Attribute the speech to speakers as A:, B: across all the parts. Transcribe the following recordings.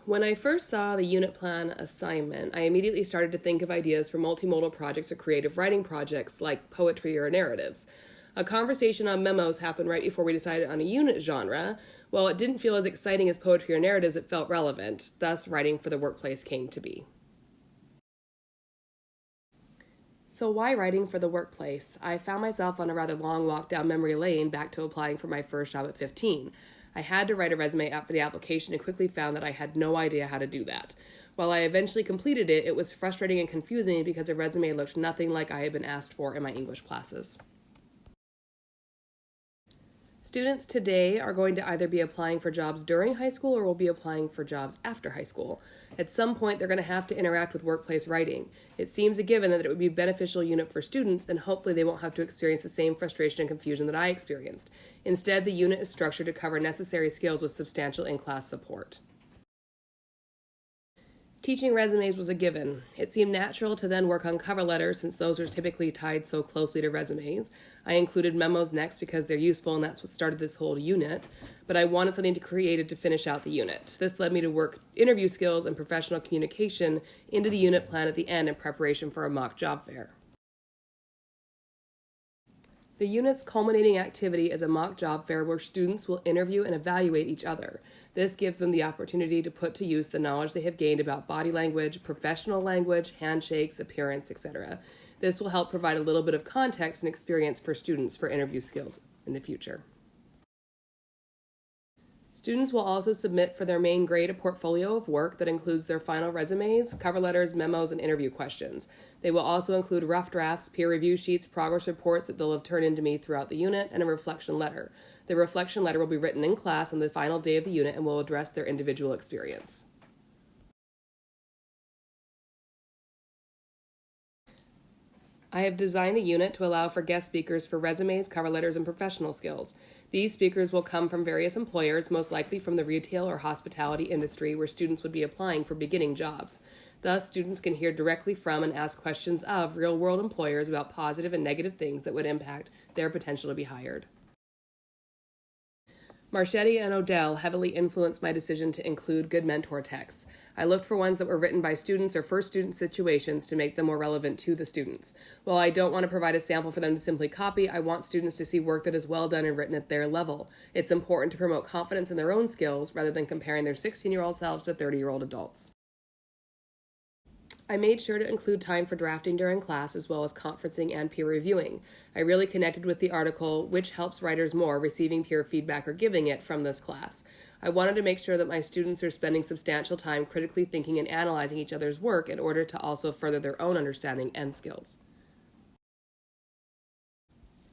A: When I first saw the unit plan assignment, I immediately started to think of ideas for multimodal projects or creative writing projects like poetry or narratives. A conversation on memos happened right before we decided on a unit genre. While it didn't feel as exciting as poetry or narratives, it felt relevant. Thus, writing for the workplace came to be. So why writing for the workplace? I found myself on a rather long walk down memory lane back to applying for my first job at 15. I had to write a resume up for the application and quickly found that I had no idea how to do that. While I eventually completed it, it was frustrating and confusing because a resume looked nothing like I had been asked for in my English classes. Students today are going to either be applying for jobs during high school or will be applying for jobs after high school. At some point, they're going to have to interact with workplace writing. It seems a given that it would be a beneficial unit for students, and hopefully they won't have to experience the same frustration and confusion that I experienced. Instead, the unit is structured to cover necessary skills with substantial in-class support. Teaching resumes was a given. It seemed natural to then work on cover letters since those are typically tied so closely to resumes. I included memos next because they're useful and that's what started this whole unit, but I wanted something created to finish out the unit. This led me to work interview skills and professional communication into the unit plan at the end in preparation for a mock job fair. The unit's culminating activity is a mock job fair where students will interview and evaluate each other. This gives them the opportunity to put to use the knowledge they have gained about body language, professional language, handshakes, appearance, etc. This will help provide a little bit of context and experience for students for interview skills in the future. Students will also submit for their main grade a portfolio of work that includes their final resumes, cover letters, memos, and interview questions. They will also include rough drafts, peer review sheets, progress reports that they'll have turned into me throughout the unit, and a reflection letter. The reflection letter will be written in class on the final day of the unit and will address their individual experience. I have designed the unit to allow for guest speakers for resumes, cover letters, and professional skills. These speakers will come from various employers, most likely from the retail or hospitality industry where students would be applying for beginning jobs. Thus, students can hear directly from and ask questions of real-world employers about positive and negative things that would impact their potential to be hired. Marchetti and Odell heavily influenced my decision to include good mentor texts. I looked for ones that were written by students or first student situations to make them more relevant to the students. While I don't want to provide a sample for them to simply copy, I want students to see work that is well done and written at their level. It's important to promote confidence in their own skills rather than comparing their 16-year-old selves to 30-year-old adults. I made sure to include time for drafting during class as well as conferencing and peer reviewing. I really connected with the article, Which Helps Writers More, Receiving Peer Feedback or Giving It, from this class. I wanted to make sure that my students are spending substantial time critically thinking and analyzing each other's work in order to also further their own understanding and skills.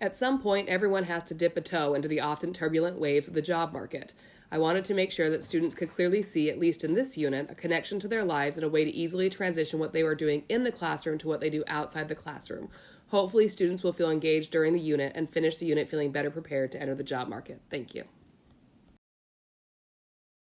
A: At some point, everyone has to dip a toe into the often turbulent waves of the job market. I wanted to make sure that students could clearly see, at least in this unit, a connection to their lives and a way to easily transition what they were doing in the classroom to what they do outside the classroom. Hopefully, students will feel engaged during the unit and finish the unit feeling better prepared to enter the job market. Thank you.